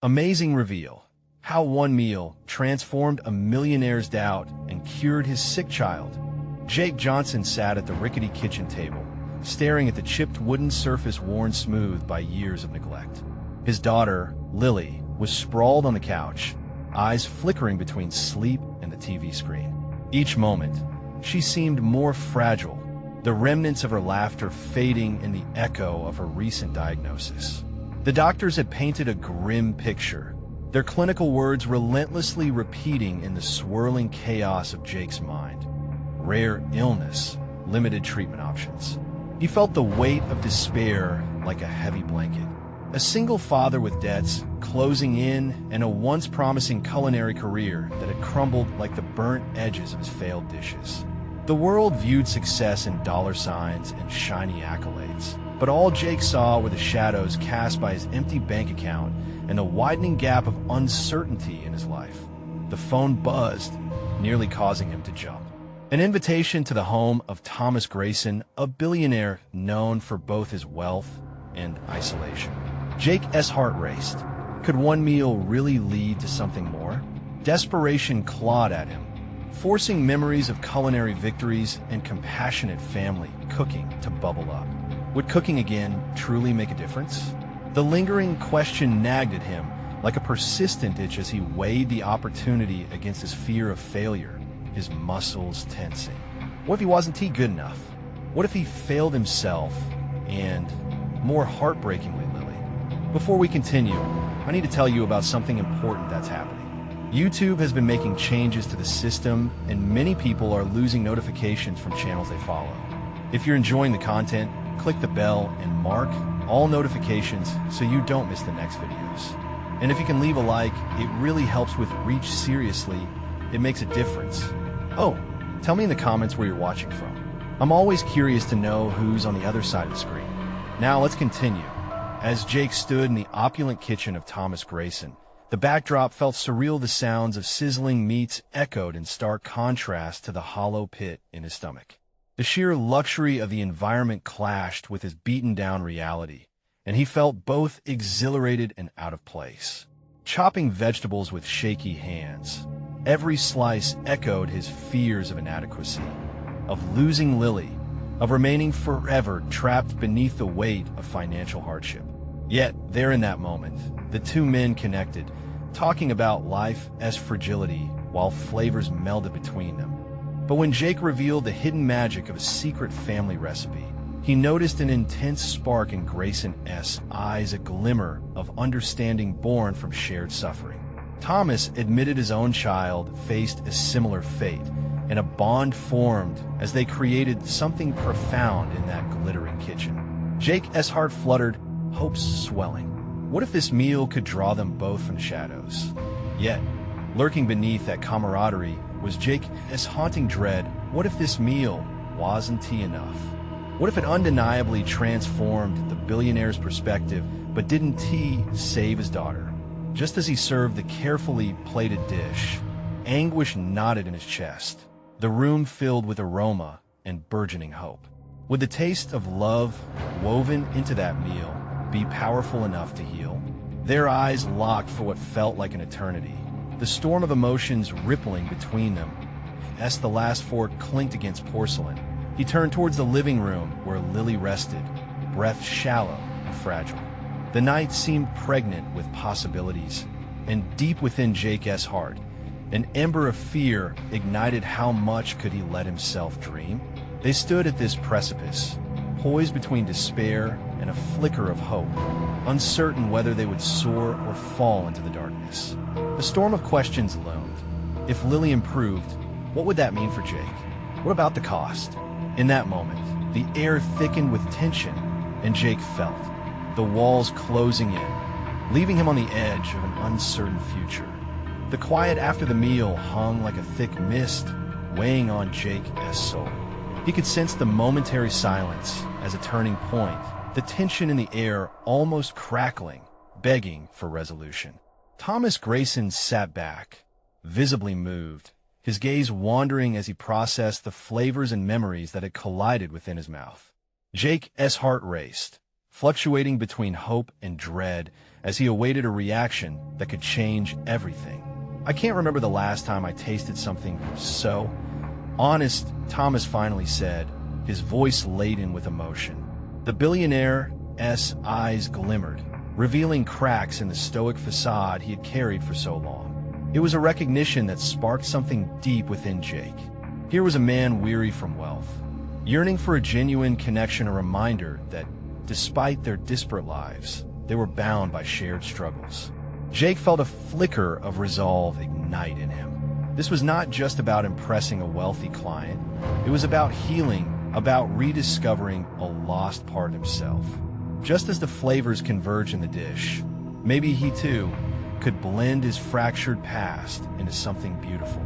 Amazing reveal. How one meal transformed a millionaire's doubt and cured his sick child. Jake Johnson sat at the rickety kitchen table, staring at the chipped wooden surface worn smooth by years of neglect. His daughter, Lily, was sprawled on the couch, eyes flickering between sleep and the TV screen. Each moment, she seemed more fragile, the remnants of her laughter fading in the echo of her recent diagnosis. The doctors had painted a grim picture, their clinical words relentlessly repeating in the swirling chaos of Jake's mind. Rare illness, limited treatment options. He felt the weight of despair like a heavy blanket. A single father with debts closing in and a once promising culinary career that had crumbled like the burnt edges of his failed dishes. The world viewed success in dollar signs and shiny accolades, but all Jake saw were the shadows cast by his empty bank account and the widening gap of uncertainty in his life. The phone buzzed, nearly causing him to jump. An invitation to the home of Thomas Grayson, a billionaire known for both his wealth and isolation. Jake's heart raced. Could one meal really lead to something more? Desperation clawed at him, forcing memories of culinary victories and compassionate family cooking to bubble up. Would cooking again truly make a difference? The lingering question nagged at him like a persistent itch as he weighed the opportunity against his fear of failure, his muscles tensing. What if he wasn't good enough? What if he failed himself and, more heartbreakingly, Lily? Before we continue, I need to tell you about something important that's happening. YouTube has been making changes to the system, and many people are losing notifications from channels they follow. If you're enjoying the content, click the bell and mark all notifications so you don't miss the next videos. And if you can leave a like, it really helps with reach. Seriously, it makes a difference. Oh, tell me in the comments where you're watching from. I'm always curious to know who's on the other side of the screen. Now let's continue. As Jake stood in the opulent kitchen of Thomas Grayson, the backdrop felt surreal. The sounds of sizzling meats echoed in stark contrast to the hollow pit in his stomach. The sheer luxury of the environment clashed with his beaten-down reality, and he felt both exhilarated and out of place. Chopping vegetables with shaky hands, every slice echoed his fears of inadequacy, of losing Lily, of remaining forever trapped beneath the weight of financial hardship. Yet, there in that moment, the two men connected, talking about life's fragility while flavors melded between them. But when Jake revealed the hidden magic of a secret family recipe, he noticed an intense spark in Grayson's eyes, a glimmer of understanding born from shared suffering. Thomas admitted his own child faced a similar fate, and a bond formed as they created something profound in that glittering kitchen. Jake's heart fluttered, hopes swelling. What if this meal could draw them both from the shadows? Yet, lurking beneath that camaraderie was Jake's haunting dread. What if this meal wasn't enough? What if it undeniably transformed the billionaire's perspective, but didn't save his daughter? Just as he served the carefully plated dish, anguish knotted in his chest, the room filled with aroma and burgeoning hope. Would the taste of love woven into that meal be powerful enough to heal? Their eyes locked for what felt like an eternity, the storm of emotions rippling between them. As the last fork clinked against porcelain, he turned towards the living room where Lily rested, breath shallow and fragile. The night seemed pregnant with possibilities, and deep within Jake's heart, an ember of fear ignited. How much could he let himself dream? They stood at this precipice, poised between despair and a flicker of hope, uncertain whether they would soar or fall into the darkness. The storm of questions loomed. If Lily improved, what would that mean for Jake? What about the cost? In that moment, the air thickened with tension, and Jake felt the walls closing in, leaving him on the edge of an uncertain future. The quiet after the meal hung like a thick mist, weighing on Jake's soul. He could sense the momentary silence as a turning point, the tension in the air almost crackling, begging for resolution. Thomas Grayson sat back, visibly moved, his gaze wandering as he processed the flavors and memories that had collided within his mouth. Jake's heart raced, fluctuating between hope and dread as he awaited a reaction that could change everything. "I can't remember the last time I tasted something so honest," Thomas finally said, his voice laden with emotion. The billionaire's eyes glimmered, revealing cracks in the stoic facade he had carried for so long. It was a recognition that sparked something deep within Jake. Here was a man weary from wealth, yearning for a genuine connection, a reminder that, despite their disparate lives, they were bound by shared struggles. Jake felt a flicker of resolve ignite in him. This was not just about impressing a wealthy client. It was about healing, about rediscovering a lost part of himself. Just as the flavors converge in the dish, maybe he too could blend his fractured past into something beautiful.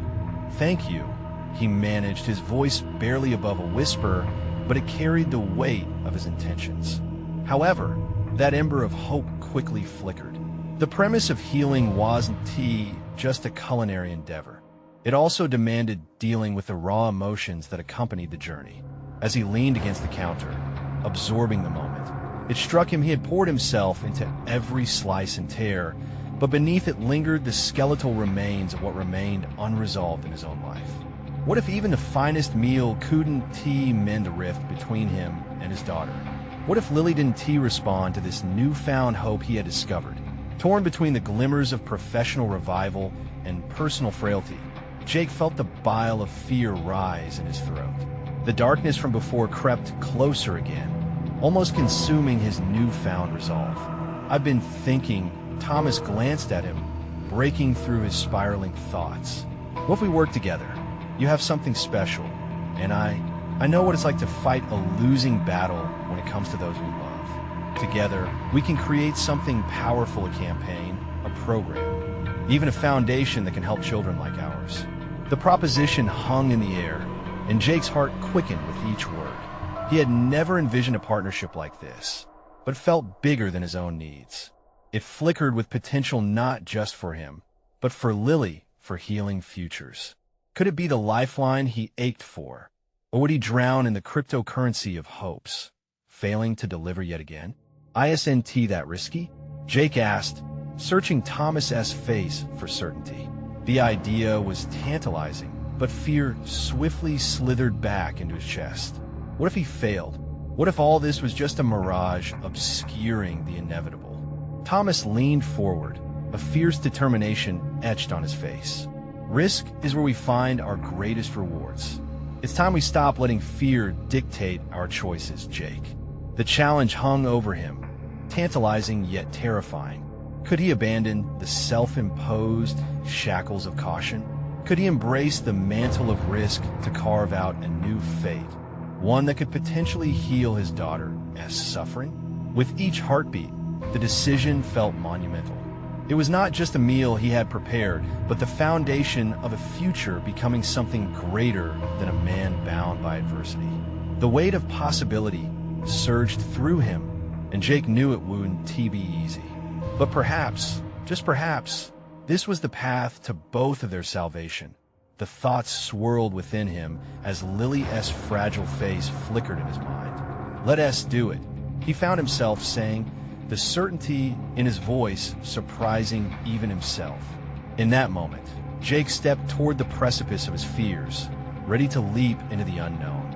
"Thank you," he managed, his voice barely above a whisper, but it carried the weight of his intentions. However, that ember of hope quickly flickered. The premise of healing wasn't just a culinary endeavor. It also demanded dealing with the raw emotions that accompanied the journey. As he leaned against the counter, absorbing the moment, it struck him he had poured himself into every slice and tear, but beneath it lingered the skeletal remains of what remained unresolved in his own life. What if even the finest meal couldn't mend the rift between him and his daughter? What if Lily didn't respond to this newfound hope he had discovered? Torn between the glimmers of professional revival and personal frailty, Jake felt the bile of fear rise in his throat. The darkness from before crept closer again, almost consuming his newfound resolve. "I've been thinking," Thomas glanced at him, breaking through his spiraling thoughts. "What if we work together? You have something special, and I know what it's like to fight a losing battle when it comes to those we love. Together, we can create something powerful, a campaign, a program, even a foundation that can help children like ours." The proposition hung in the air, and Jake's heart quickened with each word. He had never envisioned a partnership like this, but felt bigger than his own needs. It flickered with potential not just for him, but for Lily, for healing futures. Could it be the lifeline he ached for? Or would he drown in the cryptocurrency of hopes, failing to deliver yet again? "Isn't that risky?" Jake asked, searching Thomas's face for certainty. The idea was tantalizing, but fear swiftly slithered back into his chest. What if he failed? What if all this was just a mirage obscuring the inevitable? Thomas leaned forward, a fierce determination etched on his face. "Risk is where we find our greatest rewards. It's time we stop letting fear dictate our choices, Jake." The challenge hung over him, tantalizing yet terrifying. Could he abandon the self-imposed shackles of caution? Could he embrace the mantle of risk to carve out a new fate, one that could potentially heal his daughter's suffering? With each heartbeat, the decision felt monumental. It was not just a meal he had prepared, but the foundation of a future becoming something greater than a man bound by adversity. The weight of possibility surged through him, and Jake knew it wouldn't be easy. But perhaps, just perhaps, this was the path to both of their salvation. The thoughts swirled within him as Lily's fragile face flickered in his mind. "Let us do it," he found himself saying, the certainty in his voice surprising even himself. In that moment, Jake stepped toward the precipice of his fears, ready to leap into the unknown.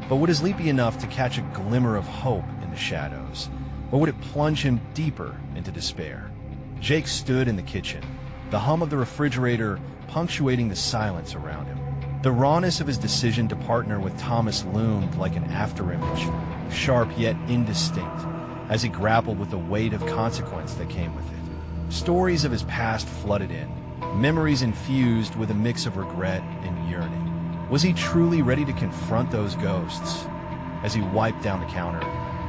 But would his leap be enough to catch a glimmer of hope in the shadows? Or would it plunge him deeper into despair? Jake stood in the kitchen, the hum of the refrigerator punctuating the silence around him. The rawness of his decision to partner with Thomas loomed like an afterimage, sharp yet indistinct, as he grappled with the weight of consequence that came with it. Stories of his past flooded in, memories infused with a mix of regret and yearning. Was he truly ready to confront those ghosts? As he wiped down the counter,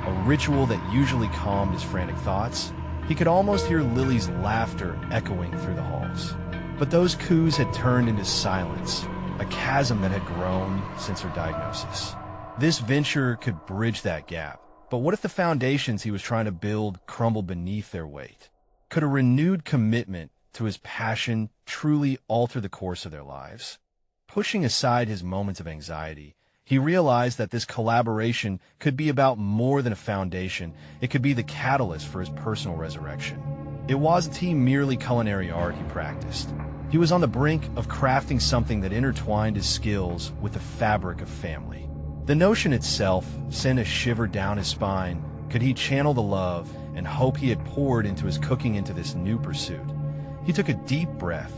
a ritual that usually calmed his frantic thoughts, he could almost hear Lily's laughter echoing through the halls. But those coos had turned into silence, a chasm that had grown since her diagnosis. This venture could bridge that gap. But what if the foundations he was trying to build crumbled beneath their weight? Could a renewed commitment to his passion truly alter the course of their lives? Pushing aside his moments of anxiety, he realized that this collaboration could be about more than a foundation. It could be the catalyst for his personal resurrection. It wasn't merely culinary art he practiced. He was on the brink of crafting something that intertwined his skills with the fabric of family. The notion itself sent a shiver down his spine. Could he channel the love and hope he had poured into his cooking into this new pursuit? He took a deep breath,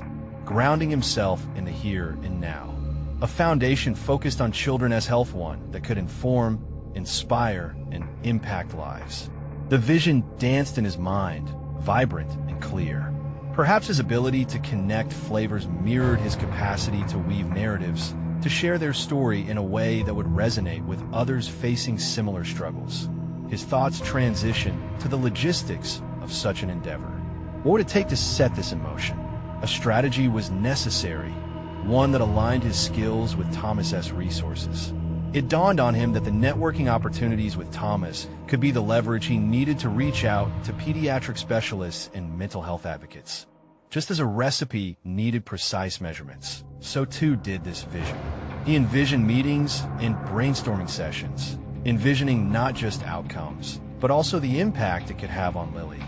grounding himself in the here and now. A foundation focused on children as health, one that could inform, inspire, and impact lives. The vision danced in his mind, vibrant and clear. Perhaps his ability to connect flavors mirrored his capacity to weave narratives, to share their story in a way that would resonate with others facing similar struggles. His thoughts transitioned to the logistics of such an endeavor. What would it take to set this in motion? A strategy was necessary, one that aligned his skills with Thomas's resources. It dawned on him that the networking opportunities with Thomas could be the leverage he needed to reach out to pediatric specialists and mental health advocates. Just as a recipe needed precise measurements, so too did this vision. He envisioned meetings and brainstorming sessions, envisioning not just outcomes, but also the impact it could have on Lily.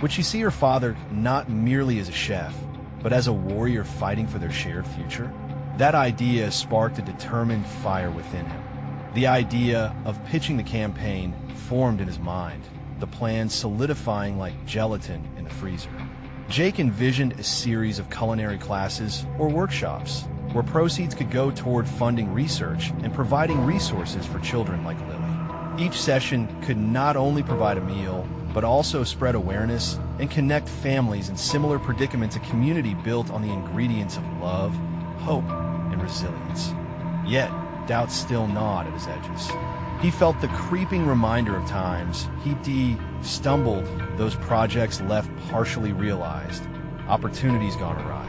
Would she see her father not merely as a chef, but as a warrior fighting for their shared future? That idea sparked a determined fire within him. The idea of pitching the campaign formed in his mind, the plan solidifying like gelatin in the freezer. Jake envisioned a series of culinary classes or workshops where proceeds could go toward funding research and providing resources for children like Lily. Each session could not only provide a meal, but also spread awareness and connect families in similar predicaments, a community built on the ingredients of love, hope, and resilience. Yet, doubt still gnawed at his edges. He felt the creeping reminder of times he stumbled, those projects left partially realized, opportunities gone awry.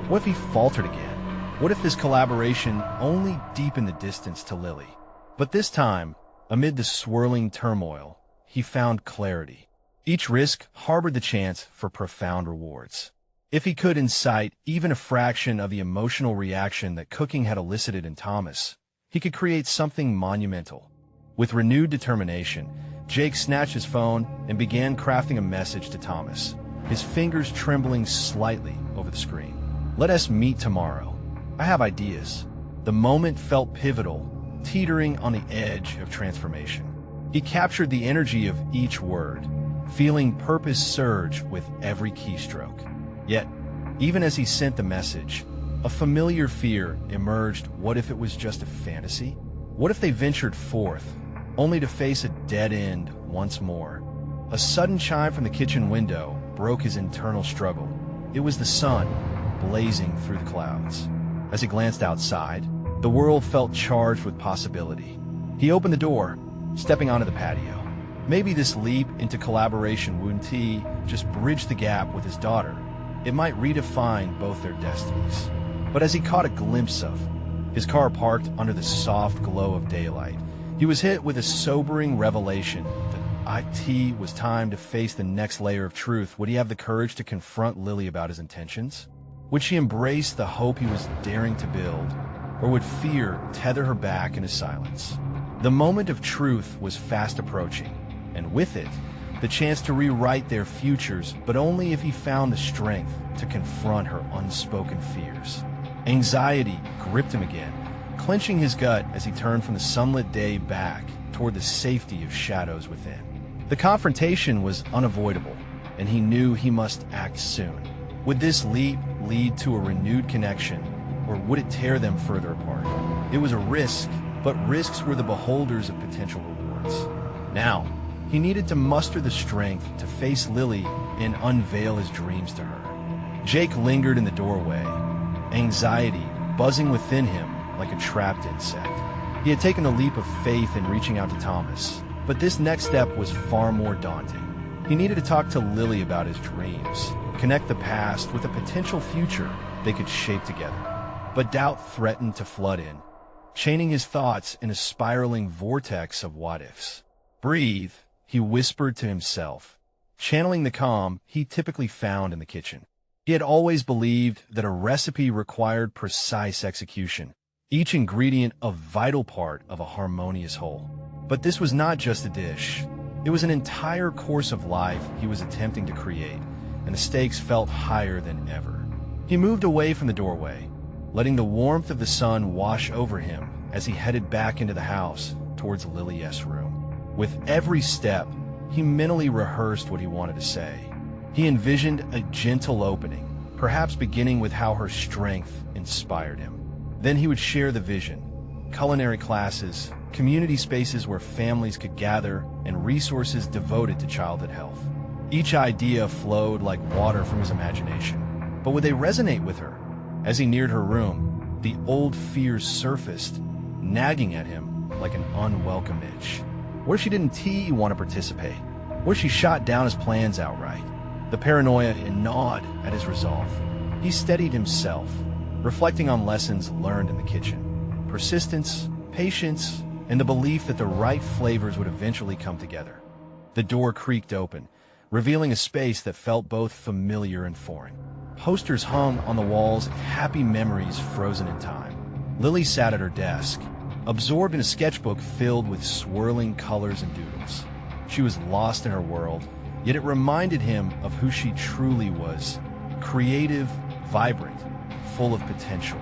What if he faltered again? What if this collaboration only deepened the distance to Lily? But this time, amid the swirling turmoil, he found clarity. Each risk harbored the chance for profound rewards. If he could incite even a fraction of the emotional reaction that cooking had elicited in Thomas, he could create something monumental. With renewed determination, Jake snatched his phone and began crafting a message to Thomas, his fingers trembling slightly over the screen. "Let us meet tomorrow. I have ideas." The moment felt pivotal, teetering on the edge of transformation. He captured the energy of each word, feeling purpose surge with every keystroke. Yet, even as he sent the message, a familiar fear emerged. What if it was just a fantasy? What if they ventured forth, only to face a dead end once more? A sudden chime from the kitchen window broke his internal struggle. It was the sun, blazing through the clouds. As he glanced outside, the world felt charged with possibility. He opened the door, stepping onto the patio. Maybe this leap into collaboration wouldn't just bridge the gap with his daughter. It might redefine both their destinies. But as he caught a glimpse of his car parked under the soft glow of daylight, he was hit with a sobering revelation that it was time to face the next layer of truth. Would he have the courage to confront Lily about his intentions? Would she embrace the hope he was daring to build, or would fear tether her back into silence? The moment of truth was fast approaching, and with it, the chance to rewrite their futures, but only if he found the strength to confront her unspoken fears. Anxiety gripped him again, clenching his gut as he turned from the sunlit day back toward the safety of shadows within. The confrontation was unavoidable, and he knew he must act soon. Would this leap lead to a renewed connection, or would it tear them further apart? It was a risk, but risks were the beholders of potential rewards. Now, he needed to muster the strength to face Lily and unveil his dreams to her. Jake lingered in the doorway, anxiety buzzing within him like a trapped insect. He had taken a leap of faith in reaching out to Thomas, but this next step was far more daunting. He needed to talk to Lily about his dreams, connect the past with a potential future they could shape together. But doubt threatened to flood in, chaining his thoughts in a spiraling vortex of what-ifs. "Breathe," he whispered to himself, channeling the calm he typically found in the kitchen. He had always believed that a recipe required precise execution, each ingredient a vital part of a harmonious whole. But this was not just a dish. It was an entire course of life he was attempting to create, and the stakes felt higher than ever. He moved away from the doorway, letting the warmth of the sun wash over him as he headed back into the house towards Lily's room. With every step, he mentally rehearsed what he wanted to say. He envisioned a gentle opening, perhaps beginning with how her strength inspired him. Then he would share the vision: culinary classes, community spaces where families could gather, and resources devoted to childhood health. Each idea flowed like water from his imagination. But would they resonate with her? As he neared her room, the old fears surfaced, nagging at him like an unwelcome itch. What if she didn't want to participate? What if she shot down his plans outright? The paranoia gnawed at his resolve. He steadied himself, reflecting on lessons learned in the kitchen: persistence, patience, and the belief that the right flavors would eventually come together. The door creaked open, revealing a space that felt both familiar and foreign. Posters hung on the walls, happy memories frozen in time. Lily sat at her desk, absorbed in a sketchbook filled with swirling colors and doodles. She was lost in her world, yet it reminded him of who she truly was: creative, vibrant, full of potential.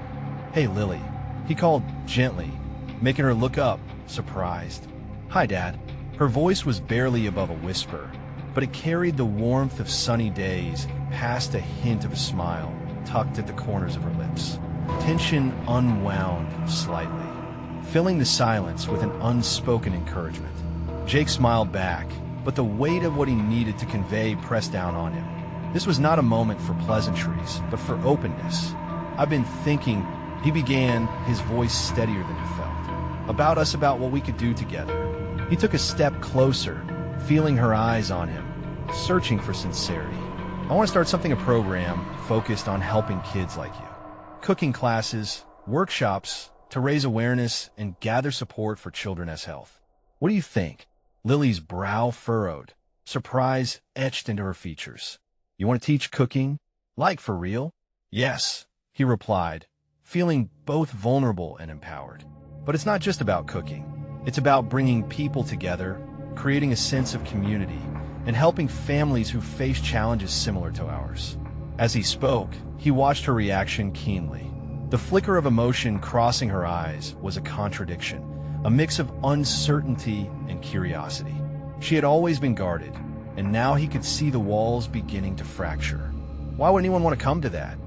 "Hey, Lily," he called gently, making her look up, surprised. "Hi, Dad." Her voice was barely above a whisper, but it carried the warmth of sunny days past a hint of a smile tucked at the corners of her lips. Tension unwound slightly, filling the silence with an unspoken encouragement. Jake smiled back, but the weight of what he needed to convey pressed down on him. This was not a moment for pleasantries, but for openness. "I've been thinking," he began, his voice steadier than he felt, about what we could do together." He took a step closer, feeling her eyes on him, searching for sincerity. "I want to start a program focused on helping kids like you. Cooking classes, workshops to raise awareness and gather support for children's health. What do you think?" Lily's brow furrowed, surprise etched into her features. "You want to teach cooking? Like for real?" "Yes," he replied, feeling both vulnerable and empowered. "But it's not just about cooking. It's about bringing people together, creating a sense of community, and helping families who face challenges similar to ours." As he spoke, he watched her reaction keenly. The flicker of emotion crossing her eyes was a contradiction, a mix of uncertainty and curiosity. She had always been guarded, and now he could see the walls beginning to fracture. "Why would anyone want to come to that?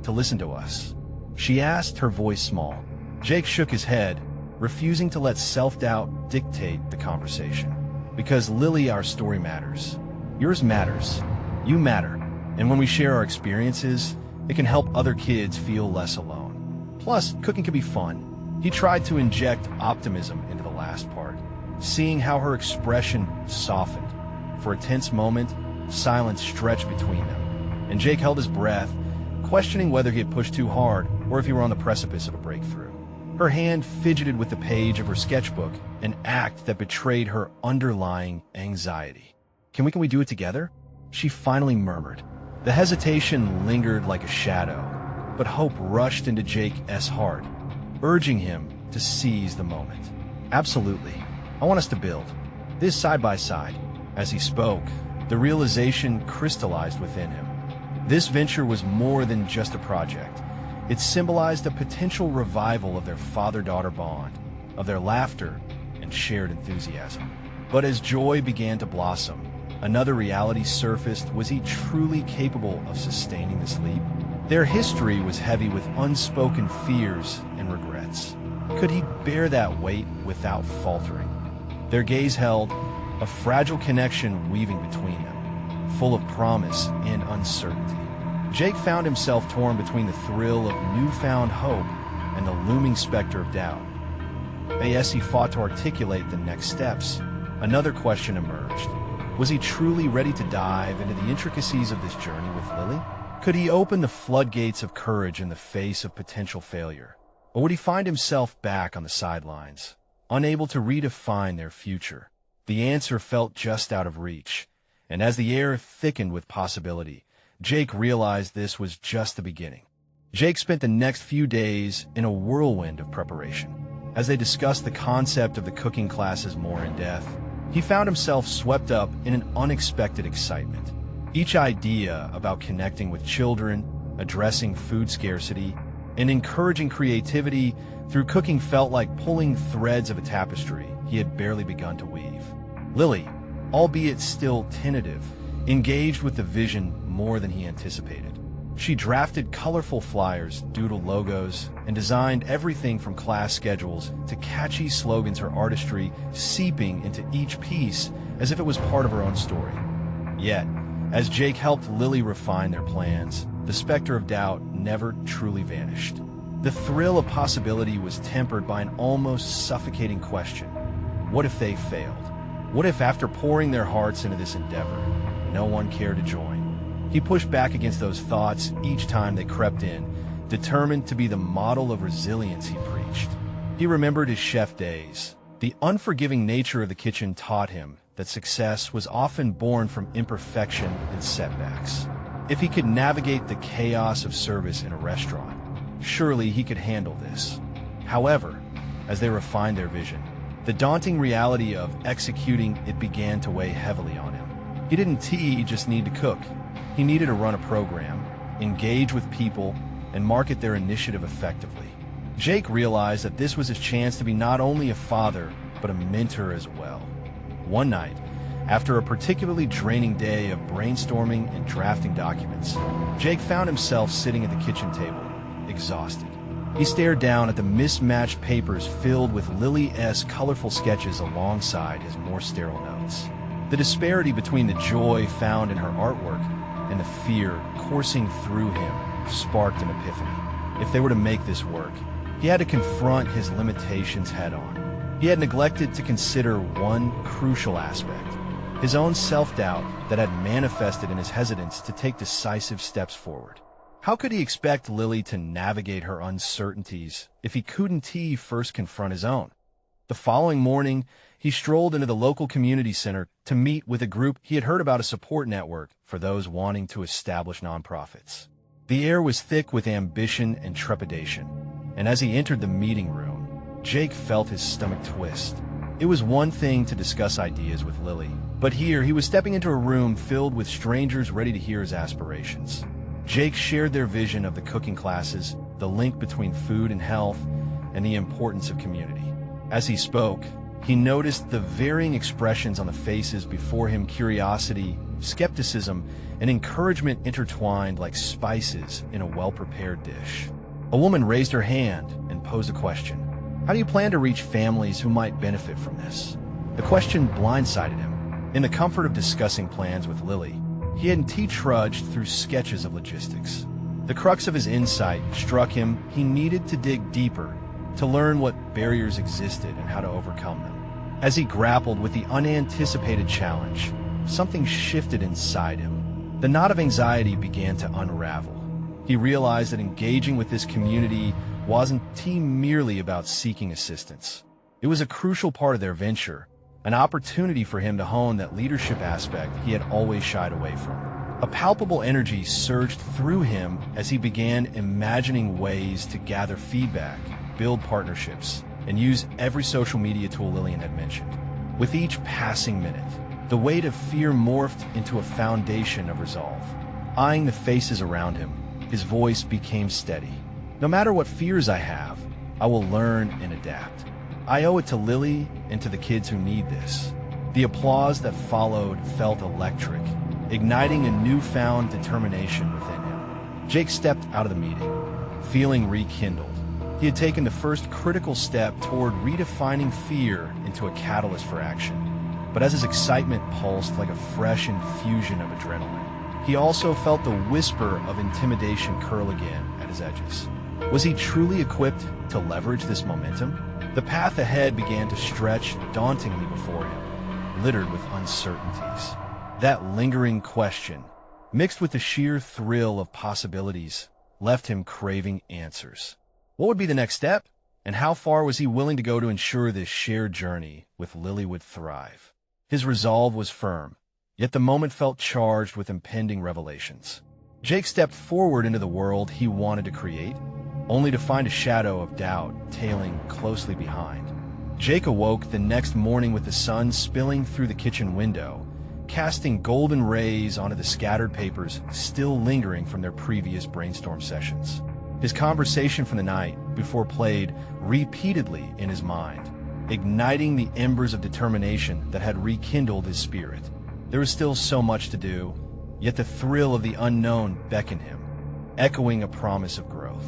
To listen to us?" she asked, her voice small. Jake shook his head, refusing to let self-doubt dictate the conversation. "Because, Lily, our story matters. Yours matters. You matter. And when we share our experiences, it can help other kids feel less alone. Plus, cooking can be fun." He tried to inject optimism into the last part, seeing how her expression softened. For a tense moment, silence stretched between them, and Jake held his breath, questioning whether he had pushed too hard or if he were on the precipice of a breakthrough. Her hand fidgeted with the page of her sketchbook, an act that betrayed her underlying anxiety. Can we do it together?" she finally murmured. The hesitation lingered like a shadow, but hope rushed into Jake's heart, urging him to seize the moment. "Absolutely. I want us to build this side by side." As he spoke, the realization crystallized within him. This venture was more than just a project. It symbolized a potential revival of their father-daughter bond, of their laughter and shared enthusiasm. But as joy began to blossom, another reality surfaced. Was he truly capable of sustaining this leap? Their history was heavy with unspoken fears and regrets. Could he bear that weight without faltering? Their gaze held, a fragile connection weaving between them, full of promise and uncertainty. Jake found himself torn between the thrill of newfound hope and the looming specter of doubt. As he fought to articulate the next steps, another question emerged. Was he truly ready to dive into the intricacies of this journey with Lily? Could he open the floodgates of courage in the face of potential failure? Or would he find himself back on the sidelines, unable to redefine their future? The answer felt just out of reach, and as the air thickened with possibility, Jake realized this was just the beginning. Jake spent the next few days in a whirlwind of preparation. As they discussed the concept of the cooking classes more in depth, he found himself swept up in an unexpected excitement. Each idea about connecting with children, addressing food scarcity, and encouraging creativity through cooking felt like pulling threads of a tapestry he had barely begun to weave. Lily, albeit still tentative, engaged with the vision more than he anticipated. She drafted colorful flyers, doodled logos, and designed everything from class schedules to catchy slogans, her artistry seeping into each piece as if it was part of her own story. Yet, as Jake helped Lily refine their plans, the specter of doubt never truly vanished. The thrill of possibility was tempered by an almost suffocating question. What if they failed? What if, after pouring their hearts into this endeavor, no one cared to join? He pushed back against those thoughts each time they crept in, determined to be the model of resilience he preached. He remembered his chef days. The unforgiving nature of the kitchen taught him that success was often born from imperfection and setbacks. If he could navigate the chaos of service in a restaurant, surely he could handle this. However, as they refined their vision, the daunting reality of executing it began to weigh heavily on him. He didn't just need to cook. He needed to run a program, engage with people, and market their initiative effectively. Jake realized that this was his chance to be not only a father, but a mentor as well. One night, after a particularly draining day of brainstorming and drafting documents, Jake found himself sitting at the kitchen table, exhausted. He stared down at the mismatched papers filled with Millionaire'S colorful sketches alongside his more sterile notes. The disparity between the joy found in her artwork and the fear coursing through him sparked an epiphany. If they were to make this work, he had to confront his limitations head-on. He had neglected to consider one crucial aspect: his own self-doubt that had manifested in his hesitance to take decisive steps forward. How could he expect Lily to navigate her uncertainties if he couldn't first confront his own? The following morning, he strolled into the local community center to meet with a group he had heard about, a support network for those wanting to establish nonprofits. The air was thick with ambition and trepidation, and as he entered the meeting room, Jake felt his stomach twist. It was one thing to discuss ideas with Lily, but here he was stepping into a room filled with strangers ready to hear his aspirations. Jake shared their vision of the cooking classes, the link between food and health, and the importance of community. As he spoke, he noticed the varying expressions on the faces before him: curiosity, skepticism, and encouragement intertwined like spices in a well-prepared dish. A woman raised her hand and posed a question. How do you plan to reach families who might benefit from this? The question blindsided him. In the comfort of discussing plans with Lily, he hadn't trudged through sketches of logistics. The crux of his insight struck him. He needed to dig deeper to learn what barriers existed and how to overcome them. As he grappled with the unanticipated challenge, something shifted inside him. The knot of anxiety began to unravel. He realized that engaging with this community wasn't merely about seeking assistance. It was a crucial part of their venture, an opportunity for him to hone that leadership aspect he had always shied away from. A palpable energy surged through him as he began imagining ways to gather feedback, build partnerships, and use every social media tool Lillian had mentioned. With each passing minute, the weight of fear morphed into a foundation of resolve. Eyeing the faces around him, his voice became steady. No matter what fears I have, I will learn and adapt. I owe it to Lily and to the kids who need this. The applause that followed felt electric, igniting a newfound determination within him. Jake stepped out of the meeting, feeling rekindled. He had taken the first critical step toward redefining fear into a catalyst for action. But as his excitement pulsed like a fresh infusion of adrenaline, he also felt the whisper of intimidation curl again at his edges. Was he truly equipped to leverage this momentum? The path ahead began to stretch dauntingly before him, littered with uncertainties. That lingering question, mixed with the sheer thrill of possibilities, left him craving answers. What would be the next step? And how far was he willing to go to ensure this shared journey with Lily would thrive? His resolve was firm, yet the moment felt charged with impending revelations. Jake stepped forward into the world he wanted to create, only to find a shadow of doubt tailing closely behind. Jake awoke the next morning with the sun spilling through the kitchen window, casting golden rays onto the scattered papers still lingering from their previous brainstorm sessions. His conversation from the night before played repeatedly in his mind, igniting the embers of determination that had rekindled his spirit. There was still so much to do, yet the thrill of the unknown beckoned him, echoing a promise of growth.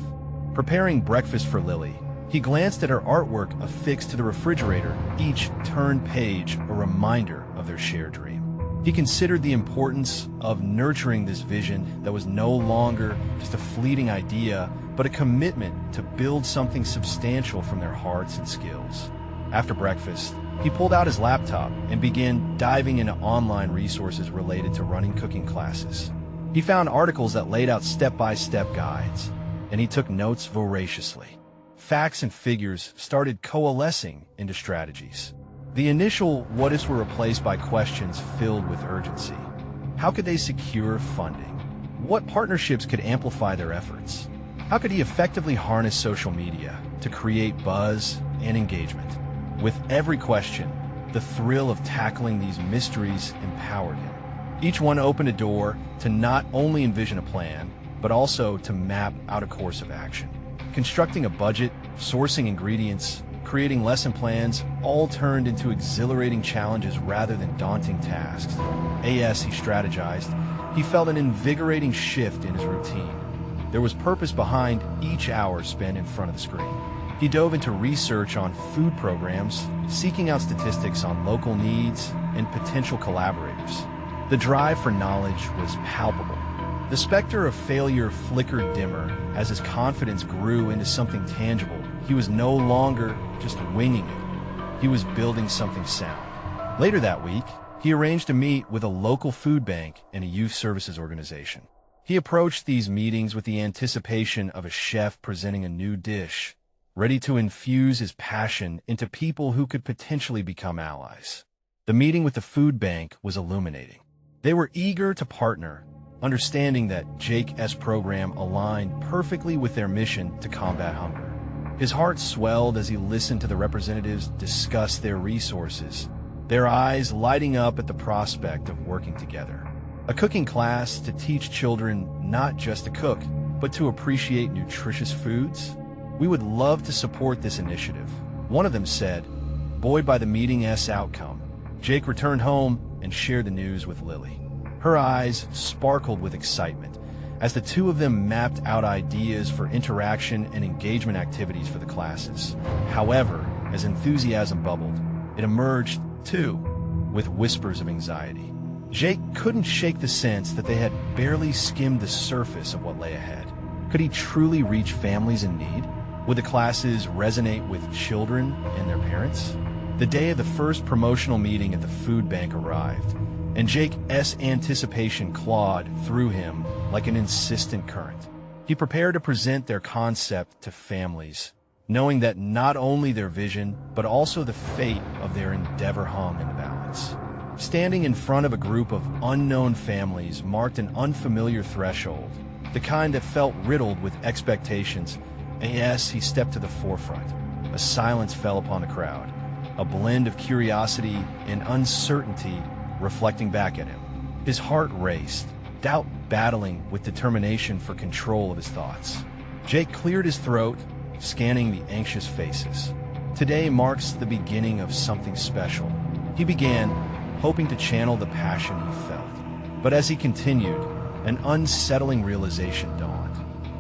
Preparing breakfast for Lily, he glanced at her artwork affixed to the refrigerator, each turned page a reminder of their shared dream. He considered the importance of nurturing this vision that was no longer just a fleeting idea, but a commitment to build something substantial from their hearts and skills. After breakfast, he pulled out his laptop and began diving into online resources related to running cooking classes. He found articles that laid out step-by-step guides, and he took notes voraciously. Facts and figures started coalescing into strategies. The initial what-ifs were replaced by questions filled with urgency. How could they secure funding? What partnerships could amplify their efforts? How could he effectively harness social media to create buzz and engagement? With every question, the thrill of tackling these mysteries empowered him. Each one opened a door to not only envision a plan, but also to map out a course of action. Constructing a budget, sourcing ingredients, creating lesson plans, all turned into exhilarating challenges rather than daunting tasks. As he strategized, he felt an invigorating shift in his routine. There was purpose behind each hour spent in front of the screen. He dove into research on food programs, seeking out statistics on local needs and potential collaborators. The drive for knowledge was palpable. The specter of failure flickered dimmer as his confidence grew into something tangible. He was no longer just winging it. He was building something sound. Later that week, he arranged to meet with a local food bank and a youth services organization. He approached these meetings with the anticipation of a chef presenting a new dish, ready to infuse his passion into people who could potentially become allies. The meeting with the food bank was illuminating. They were eager to partner, understanding that Jake's program aligned perfectly with their mission to combat hunger. His heart swelled as he listened to the representatives discuss their resources, their eyes lighting up at the prospect of working together. A cooking class to teach children not just to cook, but to appreciate nutritious foods? We would love to support this initiative, one of them said, buoyed by the meeting's outcome. Jake returned home and shared the news with Lily. Her eyes sparkled with excitement as the two of them mapped out ideas for interaction and engagement activities for the classes. However, as enthusiasm bubbled, it emerged, too, with whispers of anxiety. Jake couldn't shake the sense that they had barely skimmed the surface of what lay ahead. Could he truly reach families in need? Would the classes resonate with children and their parents? The day of the first promotional meeting at the food bank arrived, and Jake's anticipation clawed through him like an insistent current. He prepared to present their concept to families, knowing that not only their vision, but also the fate of their endeavor hung in the balance. Standing in front of a group of unknown families marked an unfamiliar threshold, the kind that felt riddled with expectations. As he stepped to the forefront, a silence fell upon the crowd, a blend of curiosity and uncertainty reflecting back at him. His heart raced, doubt battling with determination for control of his thoughts. Jake cleared his throat, scanning the anxious faces. Today marks the beginning of something special. He began, hoping to channel the passion he felt. But as he continued, an unsettling realization dawned.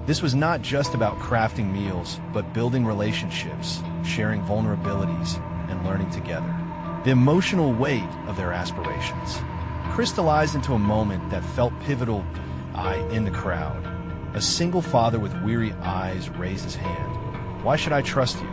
This was not just about crafting meals, but building relationships, sharing vulnerabilities, and learning together. The emotional weight of their aspirations crystallized into a moment that felt pivotal in the crowd. A single father with weary eyes raised his hand. "Why should I trust you?"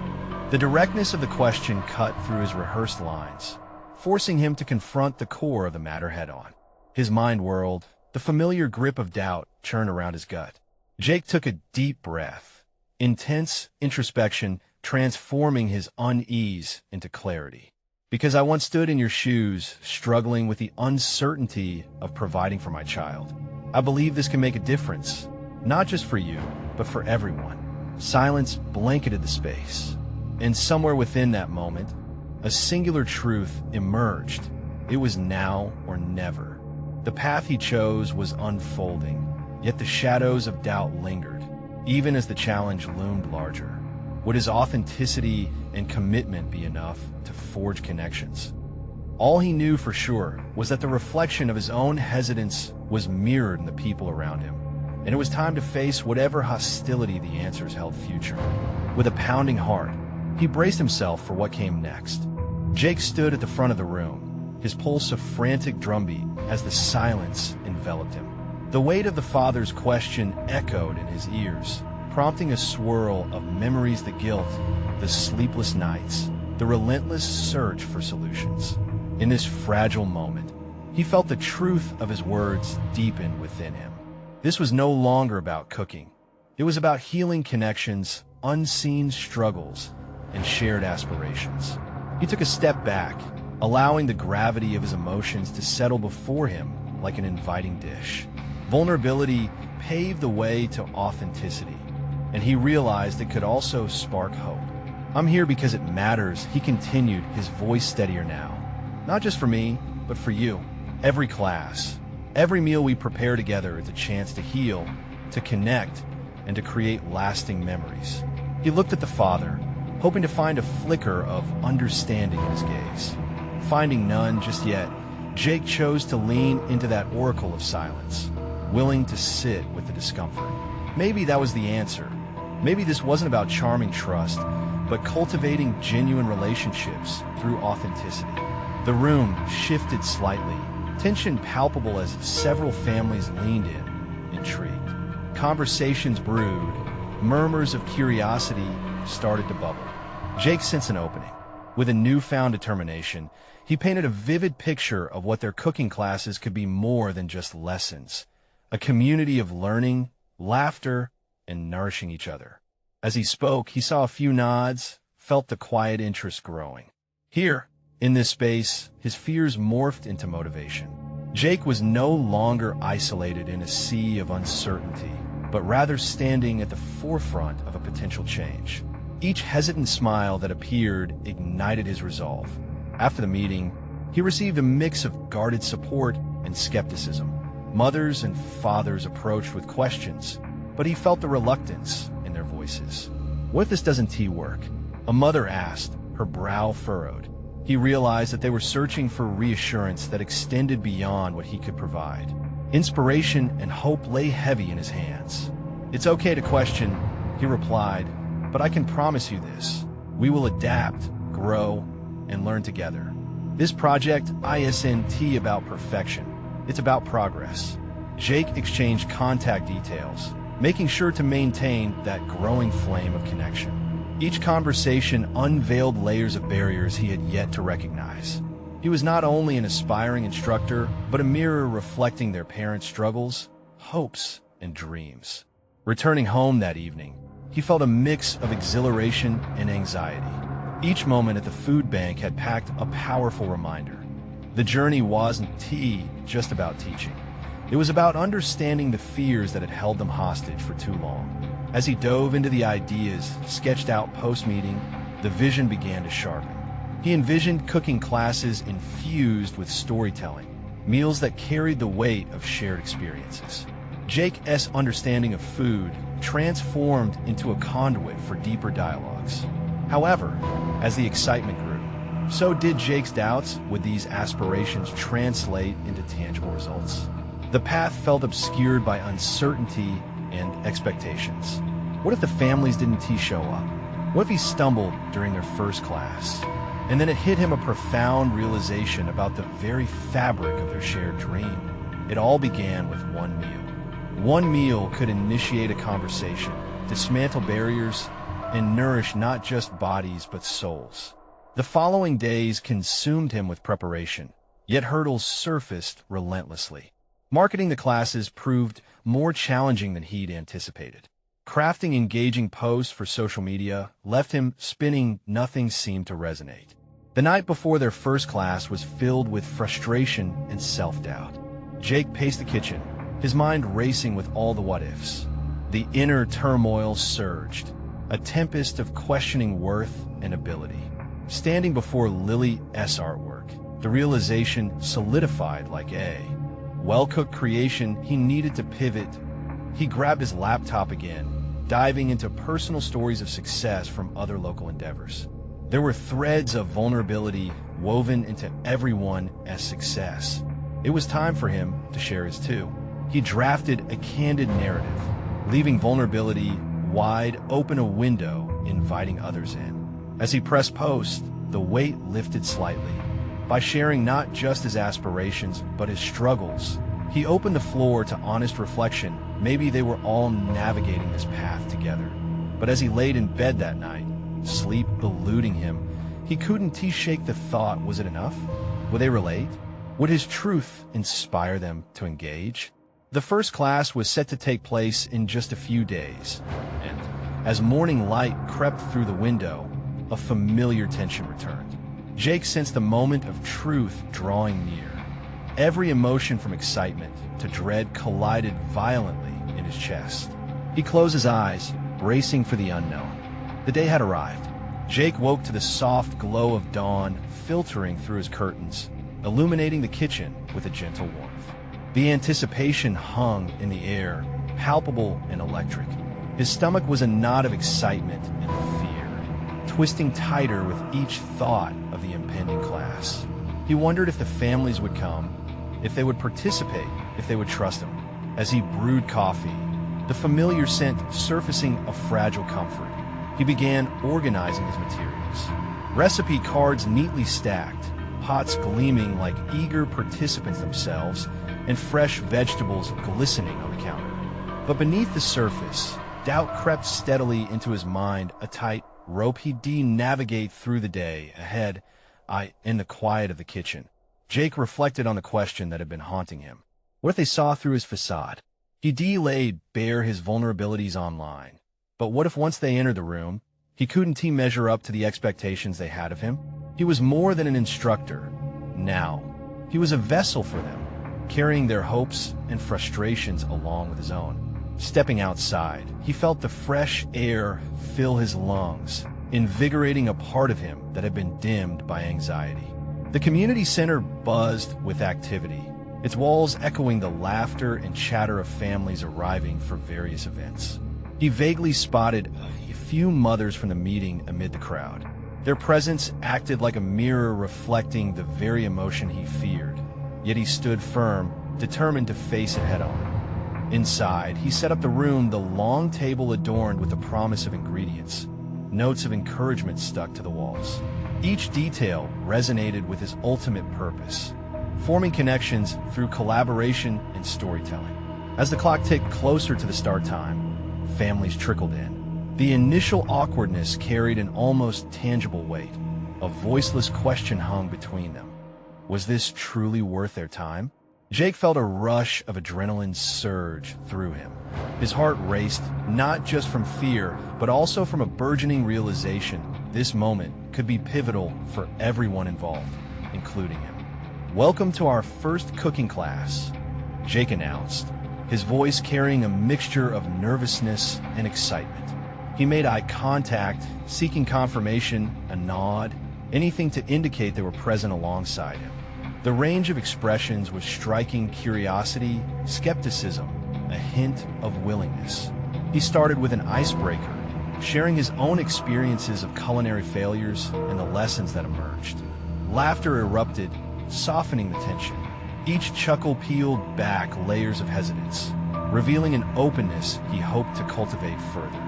The directness of the question cut through his rehearsed lines, forcing him to confront the core of the matter head-on. His mind whirled, the familiar grip of doubt churned around his gut. Jake took a deep breath, intense introspection transforming his unease into clarity. "Because I once stood in your shoes, struggling with the uncertainty of providing for my child. I believe this can make a difference, not just for you, but for everyone." Silence blanketed the space, and somewhere within that moment, a singular truth emerged. It was now or never. The path he chose was unfolding, yet the shadows of doubt lingered, even as the challenge loomed larger. Would his authenticity and commitment be enough to forge connections? All he knew for sure was that the reflection of his own hesitance was mirrored in the people around him, and it was time to face whatever hostility the answers held future. With a pounding heart, he braced himself for what came next. Jake stood at the front of the room, his pulse a frantic drumbeat as the silence enveloped him. The weight of the father's question echoed in his ears, prompting a swirl of memories: the guilt, the sleepless nights, the relentless search for solutions. In this fragile moment, he felt the truth of his words deepen within him. This was no longer about cooking. It was about healing connections, unseen struggles, and shared aspirations. He took a step back, allowing the gravity of his emotions to settle before him like an inviting dish. Vulnerability paved the way to authenticity, and he realized it could also spark hope. "I'm here because it matters," he continued, his voice steadier now. "Not just for me, but for you. Every class, every meal we prepare together is a chance to heal, to connect, and to create lasting memories." He looked at the father, hoping to find a flicker of understanding in his gaze. Finding none just yet, Jake chose to lean into that oracle of silence, willing to sit with the discomfort. Maybe that was the answer. Maybe this wasn't about charming trust, but cultivating genuine relationships through authenticity. The room shifted slightly, tension palpable as several families leaned in, intrigued. Conversations brewed, murmurs of curiosity started to bubble. Jake sensed an opening. With a newfound determination, he painted a vivid picture of what their cooking classes could be more than just lessons. A community of learning, laughter, and nourishing each other. As he spoke, he saw a few nods, felt the quiet interest growing. Here, in this space, his fears morphed into motivation. Jake was no longer isolated in a sea of uncertainty, but rather standing at the forefront of a potential change. Each hesitant smile that appeared ignited his resolve. After the meeting, he received a mix of guarded support and skepticism. Mothers and fathers approached with questions, but he felt the reluctance in their voices. "What if this doesn't work?" a mother asked, her brow furrowed. He realized that they were searching for reassurance that extended beyond what he could provide. Inspiration and hope lay heavy in his hands. "It's okay to question," he replied, "but I can promise you this. We will adapt, grow, and learn together. This project isn't about perfection. It's about progress." Jake exchanged contact details, making sure to maintain that growing flame of connection. Each conversation unveiled layers of barriers he had yet to recognize. He was not only an aspiring instructor, but a mirror reflecting their parents' struggles, hopes, and dreams. Returning home that evening, he felt a mix of exhilaration and anxiety. Each moment at the food bank had packed a powerful reminder. The journey wasn't just about teaching. It was about understanding the fears that had held them hostage for too long. As he dove into the ideas sketched out post-meeting, the vision began to sharpen. He envisioned cooking classes infused with storytelling, meals that carried the weight of shared experiences. Jake's understanding of food transformed into a conduit for deeper dialogues. However, as the excitement grew, so did Jake's doubts. Would these aspirations translate into tangible results? The path felt obscured by uncertainty and expectations. What if the families didn't show up? What if he stumbled during their first class? And then it hit him a profound realization about the very fabric of their shared dream. It all began with one meal. One meal could initiate a conversation, dismantle barriers, and nourish not just bodies but souls. The following days consumed him with preparation, yet hurdles surfaced relentlessly. Marketing the classes proved more challenging than he'd anticipated. Crafting engaging posts for social media left him spinning. Nothing seemed to resonate. The night before their first class was filled with frustration and self-doubt. Jake paced the kitchen, his mind racing with all the what-ifs. The inner turmoil surged, a tempest of questioning worth and ability. Standing before Lily's artwork, The realization solidified like a well-cooked creation. He needed to pivot. He grabbed his laptop again, diving into personal stories of success from other local endeavors. There were threads of vulnerability woven into everyone as success. It was time for him to share his too. He drafted a candid narrative, leaving vulnerability wide open, a window inviting others in. As he pressed post, the weight lifted slightly. By sharing not just his aspirations, but his struggles, he opened the floor to honest reflection. Maybe they were all navigating this path together. But as he laid in bed that night, sleep eluding him, he couldn't shake the thought, was it enough? Would they relate? Would his truth inspire them to engage? The first class was set to take place in just a few days, and as morning light crept through the window, a familiar tension returned. Jake sensed the moment of truth drawing near. Every emotion from excitement to dread collided violently in his chest. He closed his eyes, bracing for the unknown. The day had arrived. Jake woke to the soft glow of dawn filtering through his curtains, illuminating the kitchen with a gentle warmth. The anticipation hung in the air, palpable and electric. His stomach was a knot of excitement and fear, twisting tighter with each thought of the impending class. He wondered if the families would come, if they would participate, if they would trust him. As he brewed coffee, the familiar scent surfacing a fragile comfort, he began organizing his materials. Recipe cards neatly stacked, pots gleaming like eager participants themselves, and fresh vegetables glistening on the counter. But beneath the surface, doubt crept steadily into his mind, a tight rope he'd navigate through the day ahead. In the quiet of the kitchen, Jake reflected on the question that had been haunting him. What if they saw through his facade? He laid bare his vulnerabilities online. But what if once they entered the room, he couldn't measure up to the expectations they had of him? He was more than an instructor. Now, he was a vessel for them, carrying their hopes and frustrations along with his own. Stepping outside, he felt the fresh air fill his lungs, invigorating a part of him that had been dimmed by anxiety. The community center buzzed with activity, its walls echoing the laughter and chatter of families arriving for various events. He vaguely spotted a few mothers from the meeting amid the crowd. Their presence acted like a mirror reflecting the very emotion he feared, yet he stood firm, determined to face it head-on. Inside, he set up the room, the long table adorned with the promise of ingredients. Notes of encouragement stuck to the walls. Each detail resonated with his ultimate purpose, forming connections through collaboration and storytelling. As the clock ticked closer to the start time, families trickled in. The initial awkwardness carried an almost tangible weight. A voiceless question hung between them. Was this truly worth their time? Jake felt a rush of adrenaline surge through him. His heart raced, not just from fear, but also from a burgeoning realization this moment could be pivotal for everyone involved, including him. "Welcome to our first cooking class," Jake announced, his voice carrying a mixture of nervousness and excitement. He made eye contact, seeking confirmation, a nod, anything to indicate they were present alongside him. The range of expressions was striking: curiosity, skepticism, a hint of willingness. He started with an icebreaker, sharing his own experiences of culinary failures and the lessons that emerged. Laughter erupted, softening the tension. Each chuckle peeled back layers of hesitance, revealing an openness he hoped to cultivate further.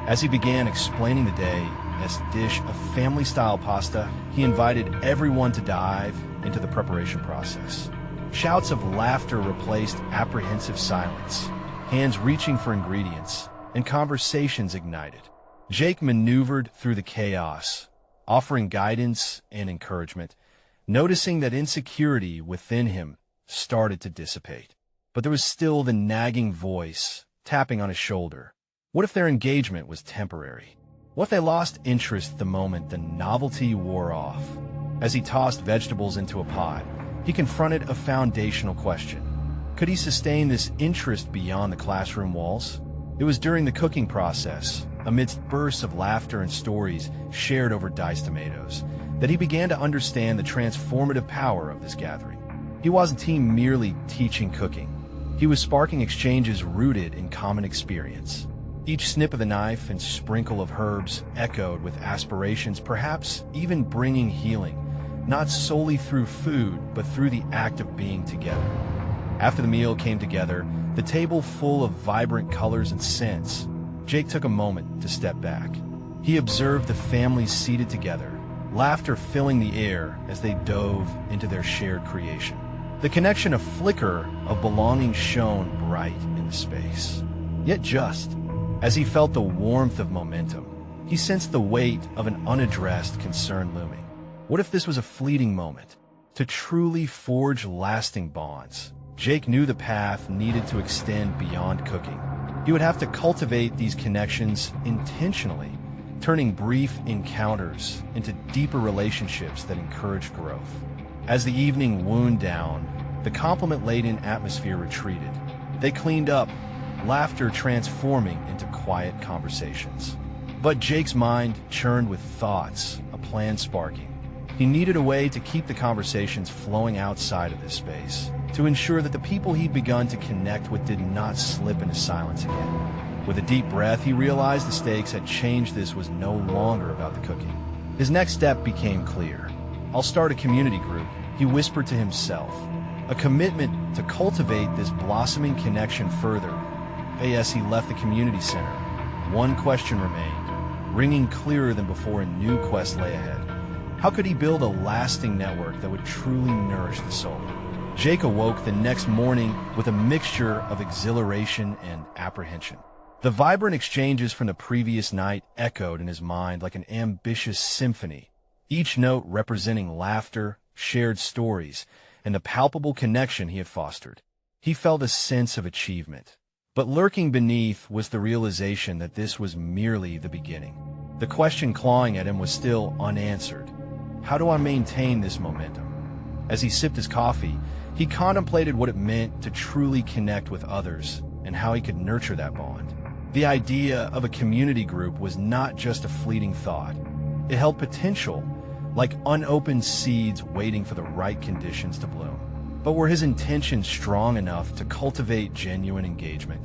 As he began explaining the day as dish of family-style pasta, he invited everyone to dive into the preparation process. Shouts of laughter replaced apprehensive silence, hands reaching for ingredients, and conversations ignited. Jake maneuvered through the chaos, offering guidance and encouragement, noticing that insecurity within him started to dissipate. But there was still the nagging voice tapping on his shoulder. What if their engagement was temporary? What if they lost interest the moment the novelty wore off? As he tossed vegetables into a pot, he confronted a foundational question. Could he sustain this interest beyond the classroom walls? It was during the cooking process, amidst bursts of laughter and stories shared over diced tomatoes, that he began to understand the transformative power of this gathering. He wasn't merely teaching cooking. He was sparking exchanges rooted in common experience. Each snip of the knife and sprinkle of herbs echoed with aspirations, perhaps even bringing healing, not solely through food, but through the act of being together. After the meal came together, the table full of vibrant colors and scents, Jake took a moment to step back. He observed the families seated together, laughter filling the air as they dove into their shared creation. The connection, a flicker of belonging, shone bright in the space. Yet just as he felt the warmth of momentum, he sensed the weight of an unaddressed concern looming. What if this was a fleeting moment? To truly forge lasting bonds, Jake knew the path needed to extend beyond cooking. He would have to cultivate these connections intentionally, turning brief encounters into deeper relationships that encouraged growth. As the evening wound down, the compliment-laden atmosphere retreated. They cleaned up, laughter transforming into quiet conversations. But Jake's mind churned with thoughts, a plan sparking. He needed a way to keep the conversations flowing outside of this space, to ensure that the people he'd begun to connect with did not slip into silence again. With a deep breath, he realized the stakes had changed. This was no longer about the cooking. His next step became clear. "I'll start a community group," he whispered to himself, a commitment to cultivate this blossoming connection further. As he left the community center, one question remained, ringing clearer than before. A new quest lay ahead. How could he build a lasting network that would truly nourish the soul? Jake awoke the next morning with a mixture of exhilaration and apprehension. The vibrant exchanges from the previous night echoed in his mind like an ambitious symphony, each note representing laughter, shared stories, and the palpable connection he had fostered. He felt a sense of achievement. But lurking beneath was the realization that this was merely the beginning. The question clawing at him was still unanswered. How do I maintain this momentum? As he sipped his coffee, he contemplated what it meant to truly connect with others and how he could nurture that bond. The idea of a community group was not just a fleeting thought. It held potential, like unopened seeds waiting for the right conditions to bloom. But were his intentions strong enough to cultivate genuine engagement?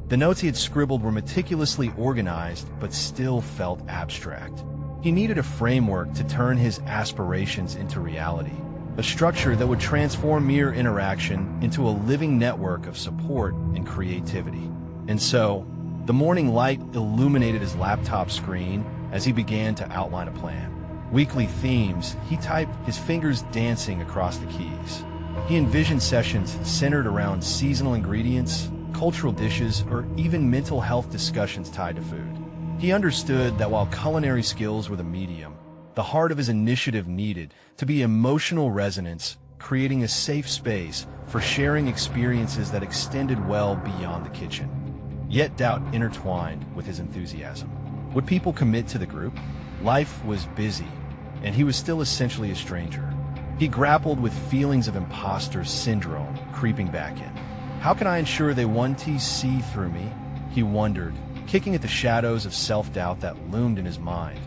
The notes he had scribbled were meticulously organized, but still felt abstract. He needed a framework to turn his aspirations into reality, a structure that would transform mere interaction into a living network of support and creativity. And so, the morning light illuminated his laptop screen as he began to outline a plan. Weekly themes, he typed, his fingers dancing across the keys. He envisioned sessions centered around seasonal ingredients, cultural dishes, or even mental health discussions tied to food. He understood that while culinary skills were the medium, the heart of his initiative needed to be emotional resonance, creating a safe space for sharing experiences that extended well beyond the kitchen. Yet doubt intertwined with his enthusiasm. Would people commit to the group? Life was busy, and he was still essentially a stranger. He grappled with feelings of imposter syndrome creeping back in. How can I ensure they want to see through me? He wondered, kicking at the shadows of self-doubt that loomed in his mind.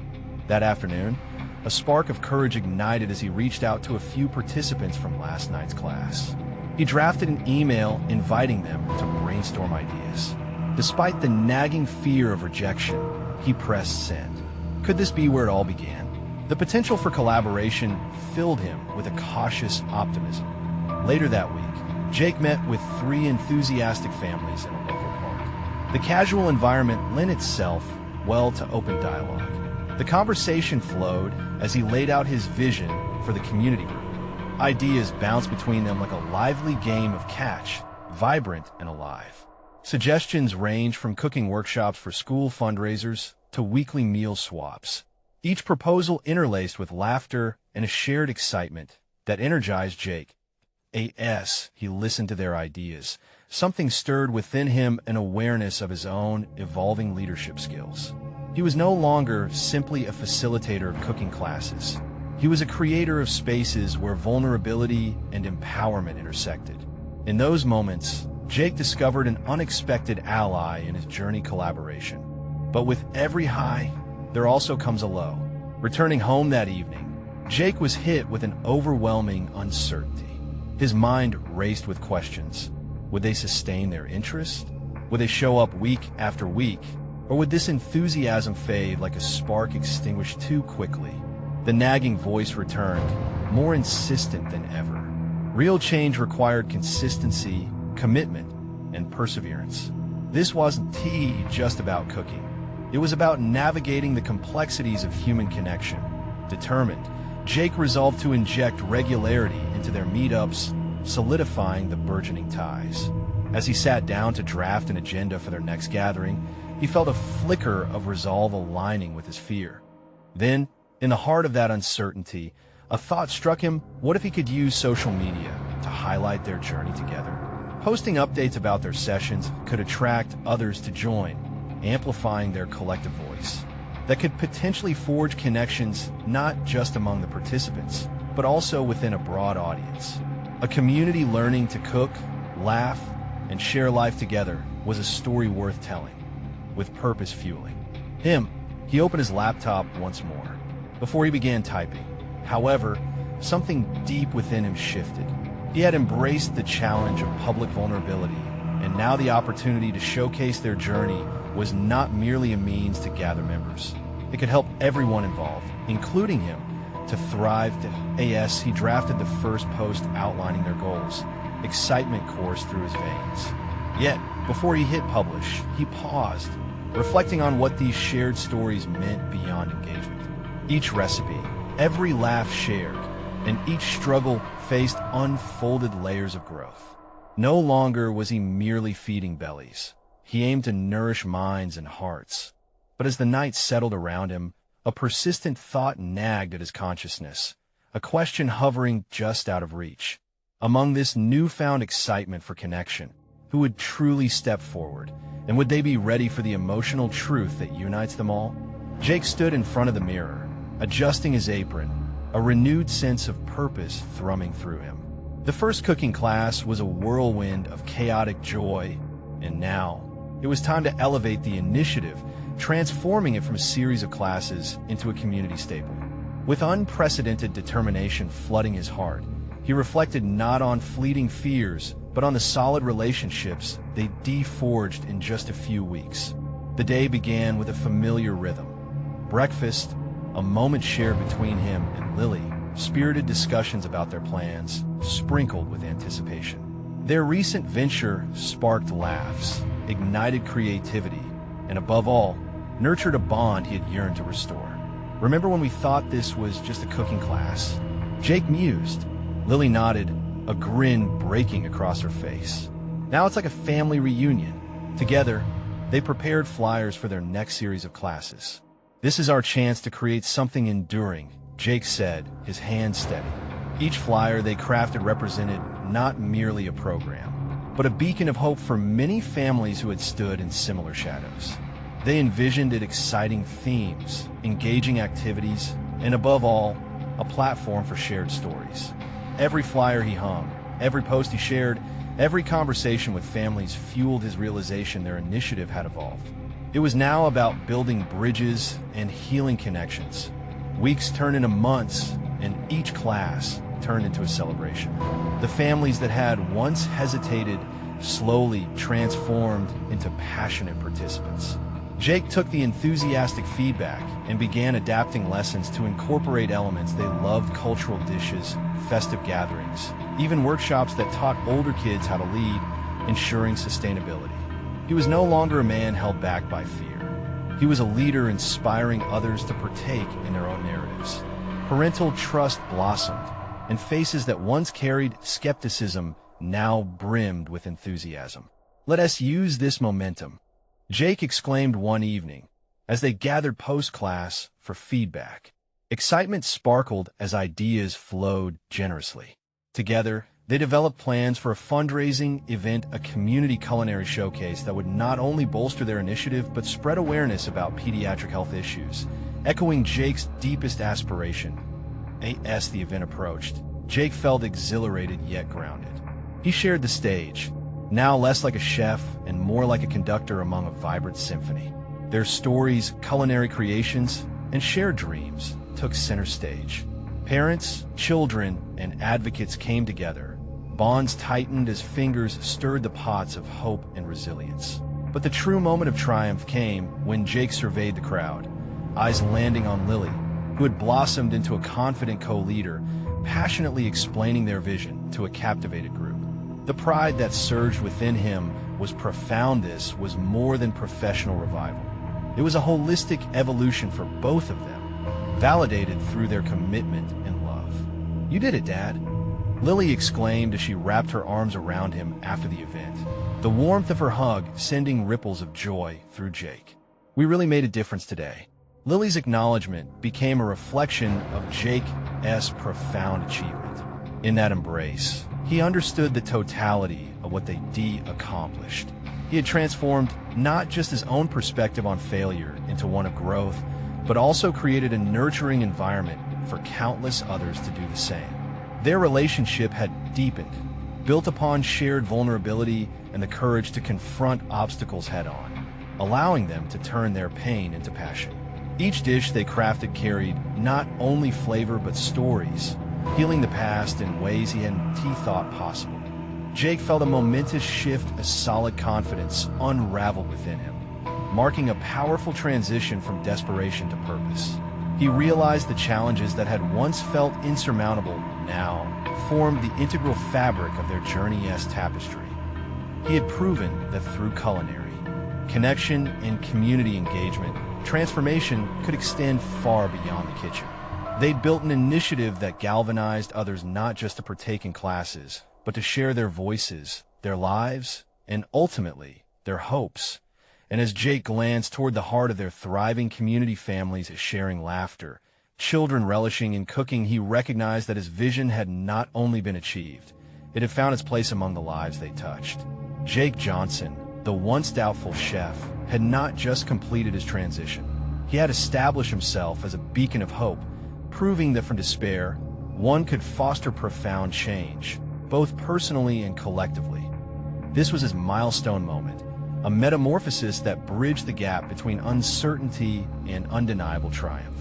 That afternoon, a spark of courage ignited as he reached out to a few participants from last night's class. He drafted an email inviting them to brainstorm ideas. Despite the nagging fear of rejection, he pressed send. Could this be where it all began? The potential for collaboration filled him with a cautious optimism. Later that week, Jake met with 3 enthusiastic families in a local park. The casual environment lent itself well to open dialogue. The conversation flowed as he laid out his vision for the community group. Ideas bounced between them like a lively game of catch, vibrant and alive. Suggestions ranged from cooking workshops for school fundraisers to weekly meal swaps, each proposal interlaced with laughter and a shared excitement that energized Jake. As he listened to their ideas, something stirred within him, an awareness of his own evolving leadership skills. He was no longer simply a facilitator of cooking classes. He was a creator of spaces where vulnerability and empowerment intersected. In those moments, Jake discovered an unexpected ally in his journey collaboration. But with every high, there also comes a low. Returning home that evening, Jake was hit with an overwhelming uncertainty. His mind raced with questions. Would they sustain their interest? Would they show up week after week? Or would this enthusiasm fade like a spark extinguished too quickly? The nagging voice returned, more insistent than ever. Real change required consistency, commitment, and perseverance. This wasn't just about cooking. It was about navigating the complexities of human connection. Determined, Jake resolved to inject regularity into their meetups, solidifying the burgeoning ties. As he sat down to draft an agenda for their next gathering, he felt a flicker of resolve aligning with his fear. Then, in the heart of that uncertainty, a thought struck him: what if he could use social media to highlight their journey together? Posting updates about their sessions could attract others to join, amplifying their collective voice. That could potentially forge connections not just among the participants, but also within a broad audience. A community learning to cook, laugh, and share life together was a story worth telling, with purpose fueling him. He opened his laptop once more before he began typing. However, something deep within him shifted. He had embraced the challenge of public vulnerability, and now the opportunity to showcase their journey was not merely a means to gather members. It could help everyone involved, including him, to thrive. He drafted the first post outlining their goals. Excitement coursed through his veins. Yet, before he hit publish, he paused, reflecting on what these shared stories meant beyond engagement. Each recipe, every laugh shared, and each struggle faced unfolded layers of growth. No longer was he merely feeding bellies. He aimed to nourish minds and hearts. But as the night settled around him, a persistent thought nagged at his consciousness, a question hovering just out of reach. Among this newfound excitement for connection, who would truly step forward, and would they be ready for the emotional truth that unites them all? Jake stood in front of the mirror, adjusting his apron, a renewed sense of purpose thrumming through him. The first cooking class was a whirlwind of chaotic joy, and now it was time to elevate the initiative, transforming it from a series of classes into a community staple. With unprecedented determination flooding his heart, he reflected not on fleeting fears, but on the solid relationships they de-forged in just a few weeks. The day began with a familiar rhythm. Breakfast, a moment shared between him and Lily, spirited discussions about their plans, sprinkled with anticipation. Their recent venture sparked laughs, ignited creativity, and above all, nurtured a bond he had yearned to restore. "Remember when we thought this was just a cooking class?" Jake mused. Lily nodded, a grin breaking across her face. "Now it's like a family reunion." Together, they prepared flyers for their next series of classes. "This is our chance to create something enduring," Jake said, his hands steady. Each flyer they crafted represented not merely a program, but a beacon of hope for many families who had stood in similar shadows. They envisioned it exciting themes, engaging activities, and above all, a platform for shared stories. Every flyer he hung, every post he shared, every conversation with families fueled his realization their initiative had evolved. It was now about building bridges and healing connections. Weeks turned into months, and each class turned into a celebration. The families that had once hesitated slowly transformed into passionate participants. Jake took the enthusiastic feedback and began adapting lessons to incorporate elements they loved: cultural dishes, festive gatherings, even workshops that taught older kids how to lead, ensuring sustainability. He was no longer a man held back by fear. He was a leader inspiring others to partake in their own narratives. Parental trust blossomed, and faces that once carried skepticism now brimmed with enthusiasm. "Let us use this momentum," Jake exclaimed one evening, as they gathered post-class for feedback. Excitement sparkled as ideas flowed generously. Together, they developed plans for a fundraising event, a community culinary showcase that would not only bolster their initiative, but spread awareness about pediatric health issues, echoing Jake's deepest aspiration. As the event approached, Jake felt exhilarated yet grounded. He shared the stage, now less like a chef and more like a conductor among a vibrant symphony. Their stories, culinary creations, and shared dreams took center stage. Parents, children, and advocates came together. Bonds tightened as fingers stirred the pots of hope and resilience. But the true moment of triumph came when Jake surveyed the crowd, eyes landing on Lily, who had blossomed into a confident co-leader, passionately explaining their vision to a captivated group. The pride that surged within him was profound. This was more than professional revival. It was a holistic evolution for both of them, validated through their commitment and love. "You did it, Dad," Lily exclaimed as she wrapped her arms around him after the event, the warmth of her hug sending ripples of joy through Jake. "We really made a difference today." Lily's acknowledgement became a reflection of Jake's profound achievement. In that embrace, he understood the totality of what they accomplished. He had transformed not just his own perspective on failure into one of growth, but also created a nurturing environment for countless others to do the same. Their relationship had deepened, built upon shared vulnerability and the courage to confront obstacles head-on, allowing them to turn their pain into passion. Each dish they crafted carried not only flavor but stories, healing the past in ways he hadn't thought possible. Jake felt a momentous shift as solid confidence unraveled within him, marking a powerful transition from desperation to purpose. He realized the challenges that had once felt insurmountable now formed the integral fabric of their journey's tapestry. He had proven that through culinary connection and community engagement, transformation could extend far beyond the kitchen. They'd built an initiative that galvanized others not just to partake in classes, but to share their voices, their lives, and ultimately, their hopes. And as Jake glanced toward the heart of their thriving community families sharing laughter, children relishing in cooking, he recognized that his vision had not only been achieved, it had found its place among the lives they touched. Jake Johnson, the once doubtful chef, had not just completed his transition. He had established himself as a beacon of hope, proving that from despair, one could foster profound change, both personally and collectively. This was his milestone moment, a metamorphosis that bridged the gap between uncertainty and undeniable triumph.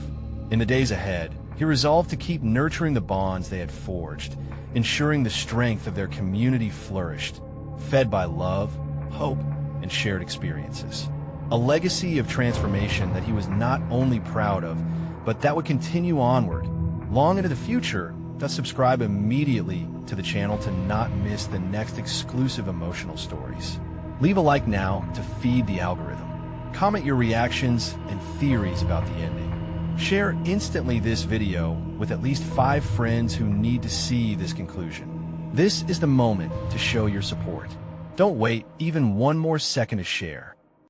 In the days ahead, he resolved to keep nurturing the bonds they had forged, ensuring the strength of their community flourished, fed by love, hope, and shared experiences. A legacy of transformation that he was not only proud of, but that would continue onward, long into the future. Thus subscribe immediately to the channel to not miss the next exclusive emotional stories. Leave a like now to feed the algorithm. Comment your reactions and theories about the ending. Share instantly this video with at least 5 friends who need to see this conclusion. This is the moment to show your support. Don't wait even one more second to share.